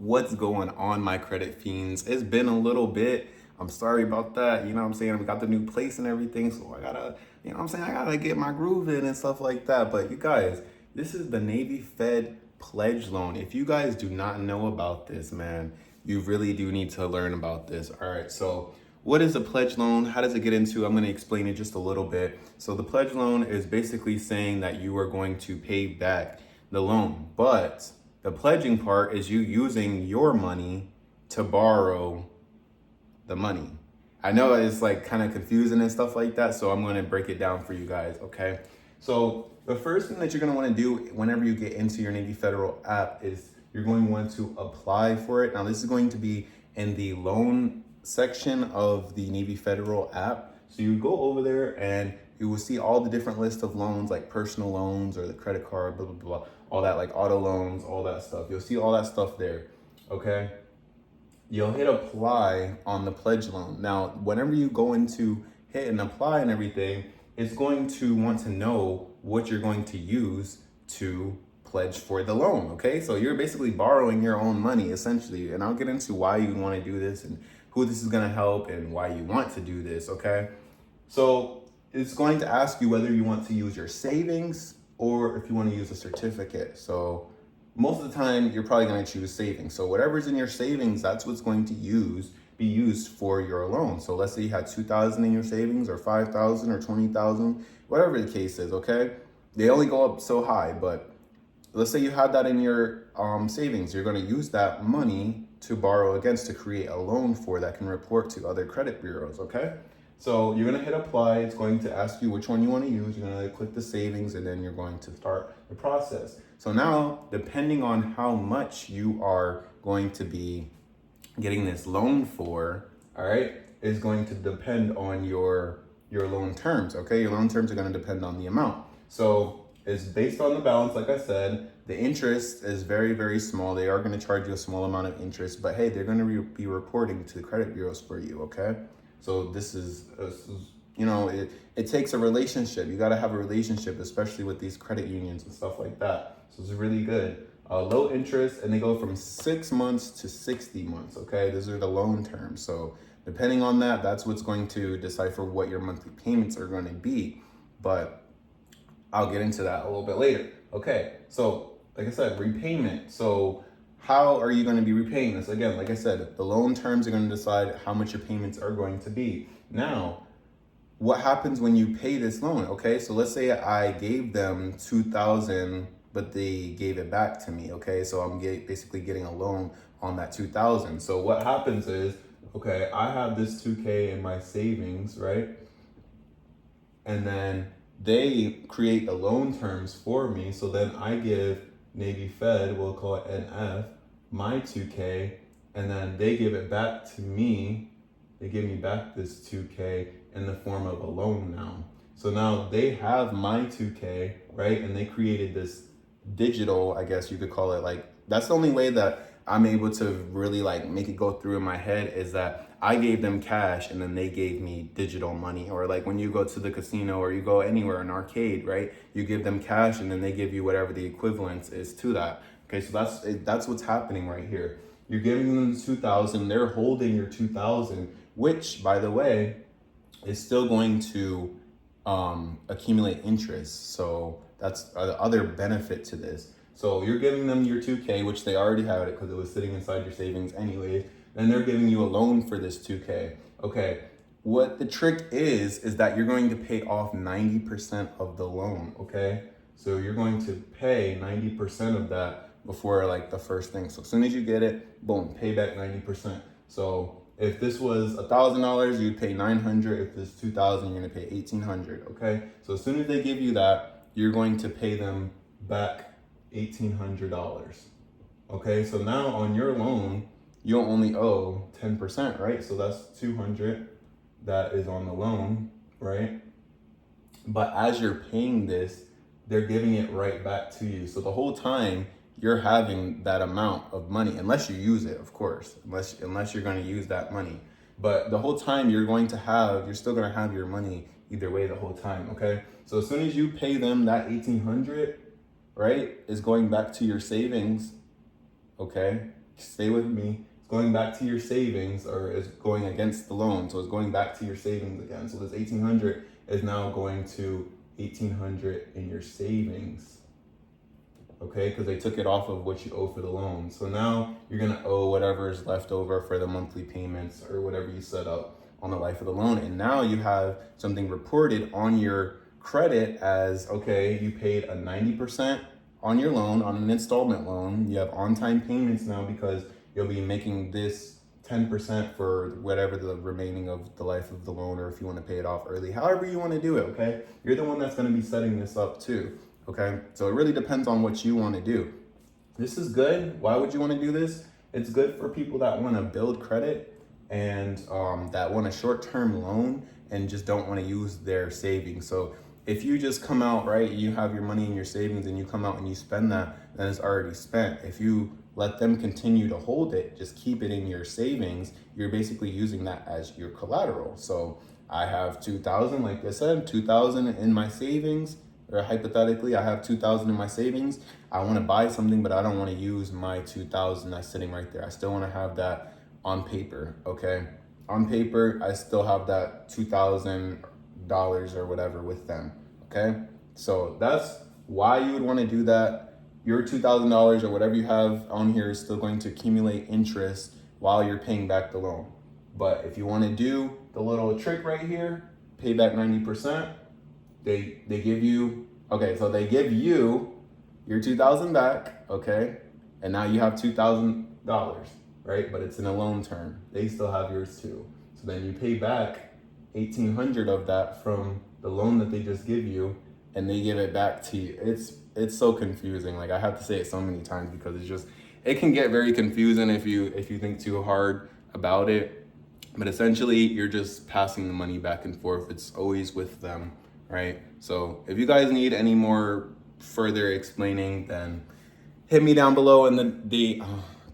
What's going on, my credit fiends? It's been a little bit. I'm sorry about that. You know what I'm saying? We got the new place and everything, so I gotta, you know what I'm saying? I gotta get my groove in and stuff like that. But you guys, this is the Navy Fed pledge loan. If you guys do not know about this, man, you really do need to learn about this. All right, so what is a pledge loan? How does it get into? I'm going to explain it just a little bit. So the pledge loan is basically saying that you are going to pay back the loan, but the pledging part is you using your money to borrow the money. I know it's like kind of confusing and stuff like that, so I'm going to break it down for you guys, okay? So the first thing that you're going to want to do whenever you get into your Navy Federal app is you're going to want to apply for it. Now this is going to be in the loan section of the Navy Federal app. So you go over there and you will see all the different lists of loans, like personal loans or the credit card, blah, blah, blah, all that, like auto loans, all that stuff. You'll see all that stuff there, okay? You'll hit apply on the pledge loan. Now, whenever you go into hit and apply and everything, it's going to want to know what you're going to use to pledge for the loan, okay? So you're basically borrowing your own money, essentially. And I'll get into why you want to do this and who this is going to help and why you want to do this, okay? So it's going to ask you whether you want to use your savings or if you want to use a certificate. So most of the time, you're probably going to choose savings. So whatever's in your savings, that's what's going to be used for your loan. So let's say you had 2,000 in your savings or 5,000 or 20,000, whatever the case is, okay? They only go up so high, but let's say you had that in your savings. You're going to use that money to borrow against to create a loan for that can report to other credit bureaus, okay? So you're going to hit apply. It's going to ask you which one you want to use. You're going to click the savings and then you're going to start the process. So now, depending on how much you are going to be getting this loan for, all right, is going to depend on your loan terms, okay? Your loan terms are going to depend on the amount. So it's based on the balance, like I said. The interest is very, very small. They are going to charge you a small amount of interest, but hey, they're going to be reporting to the credit bureaus for you, okay? So this is you know, it takes a relationship. You got to have a relationship, especially with these credit unions and stuff like that. So it's really good. Low interest, and they go from 6 months to 60 months, okay? Those are the loan terms. So depending on that, that's what's going to decipher what your monthly payments are going to be. But I'll get into that a little bit later. Okay, so like I said, repayment. So how are you going to be repaying this? Again, like I said, the loan terms are going to decide how much your payments are going to be. Now, what happens when you pay this loan? Okay, so let's say I gave them 2,000, but they gave it back to me. Okay, so I'm basically getting a loan on that 2,000. So what happens is, okay, I have this 2K in my savings, right? And then they create the loan terms for me. So then I give Navy Fed, we'll call it NF, my 2K, and then they give it back to me. They give me back this 2K in the form of a loan now. So now they have my 2K, right? And they created this digital, I guess you could call it, like, that's the only way that I'm able to really like make it go through in my head is that I gave them cash and then they gave me digital money. Or like when you go to the casino or you go anywhere, an arcade, right? You give them cash and then they give you whatever the equivalence is to that. Okay, so that's what's happening right here. You're giving them the 2,000, they're holding your 2,000, which, by the way, is still going to accumulate interest. So that's the other benefit to this. So you're giving them your 2K, which they already had it because it was sitting inside your savings anyways. And they're giving you a loan for this 2K. Okay, what the trick is that you're going to pay off 90% of the loan, okay? So you're going to pay 90% of that before like the first thing. So as soon as you get it, boom, pay back 90%. So if this was $1,000, you'd pay 900. If this 2,000, you're gonna pay 1,800, okay? So as soon as they give you that, you're going to pay them back $1,800, okay? So now on your loan, you only owe 10%, right? So that's 200 that is on the loan, right? But as you're paying this, they're giving it right back to you. So the whole time you're having that amount of money, unless you use it, of course, unless you're going to use that money. But the whole time you're still going to have your money either way the whole time, okay? So as soon as you pay them that 1,800, right, is going back to your savings, okay? stay with me. It's going back to your savings, or it's going against the loan. So it's going back to your savings again. So this 1,800 is now going to 1,800 in your savings. Okay, because they took it off of what you owe for the loan. So now you're gonna owe whatever is left over for the monthly payments or whatever you set up on the life of the loan. And now you have something reported on your credit as, okay, you paid a 90% on your loan, on an installment loan. You have on-time payments now because you'll be making this 10% for whatever the remaining of the life of the loan, or if you want to pay it off early, however you want to do it, okay? You're the one that's going to be setting this up too, okay? So it really depends on what you want to do. This is good. Why would you want to do this? It's good for people that want to build credit and that want a short-term loan and just don't want to use their savings. So if you just come out, right, you have your money in your savings and you come out and you spend that, then it's already spent. If you let them continue to hold it, just keep it in your savings, you're basically using that as your collateral. So I have 2,000, like I said, 2,000 in my savings, or hypothetically, I have 2,000 in my savings. I want to buy something, but I don't want to use my 2,000 that's sitting right there. I still want to have that on paper, okay? On paper, I still have that $2,000 or whatever with them, okay? So that's why you would want to do that. Your $2,000 or whatever you have on here is still going to accumulate interest while you're paying back the loan. But if you want to do the little trick right here, pay back 90%, they give you, okay, so they give you your 2,000 back, okay? And now you have $2,000, right? But it's in a loan term. They still have yours too. So then you pay back 1,800 of that from the loan that they just give you, and they give it back to you. It's so confusing. Like, I have to say it so many times because it's just, it can get very confusing if you think too hard about it. But essentially, you're just passing the money back and forth. It's always with them, right? So if you guys need any more further explaining, then hit me down below in the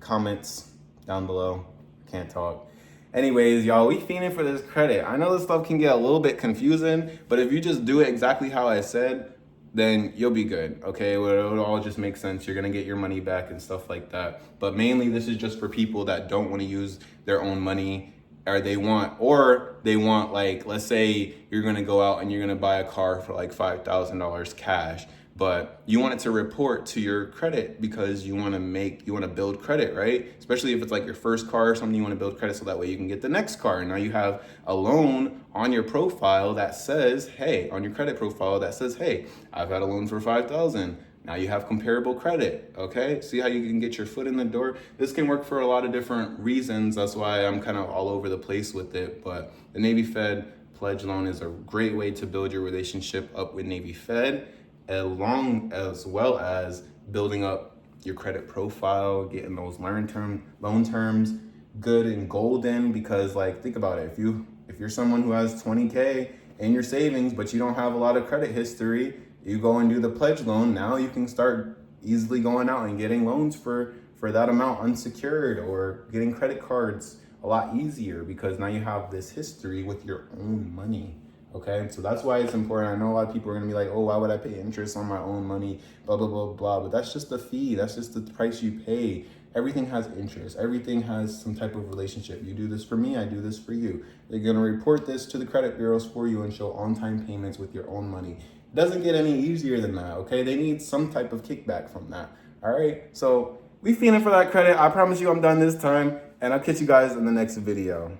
comments down below. Can't talk. Anyways, y'all, we fiending for this credit. I know this stuff can get a little bit confusing, but if you just do it exactly how I said, then you'll be good, okay? It'll all just make sense. You're gonna get your money back and stuff like that. But mainly, this is just for people that don't want to use their own money, or they want, like, let's say you're gonna go out and you're gonna buy a car for like $5,000 cash, but you want it to report to your credit because you want to build credit, right? Especially if it's like your first car or something, you want to build credit so that way you can get the next car. And now you have a loan on your profile that says, hey, on your credit profile that says, hey, I've had a loan for 5,000. Now you have comparable credit, okay? See how you can get your foot in the door? This can work for a lot of different reasons. That's why I'm kind of all over the place with it. But the Navy Fed pledge loan is a great way to build your relationship up with Navy Fed, as well as building up your credit profile, getting those loan terms good and golden. Because, like, think about it, if you're someone who has 20K in your savings but you don't have a lot of credit history, you go and do the pledge loan. Now you can start easily going out and getting loans for that amount unsecured, or getting credit cards a lot easier because now you have this history with your own money. Okay, so that's why it's important. I know a lot of people are gonna be like, oh, why would I pay interest on my own money, blah, blah, blah, blah. But that's just the fee. That's just the price you pay. Everything has interest. Everything has some type of relationship. You do this for me, I do this for you. They're gonna report this to the credit bureaus for you and show on-time payments with your own money. It doesn't get any easier than that, okay? They need some type of kickback from that, all right? So we feeling for that credit. I promise you I'm done this time, and I'll catch you guys in the next video.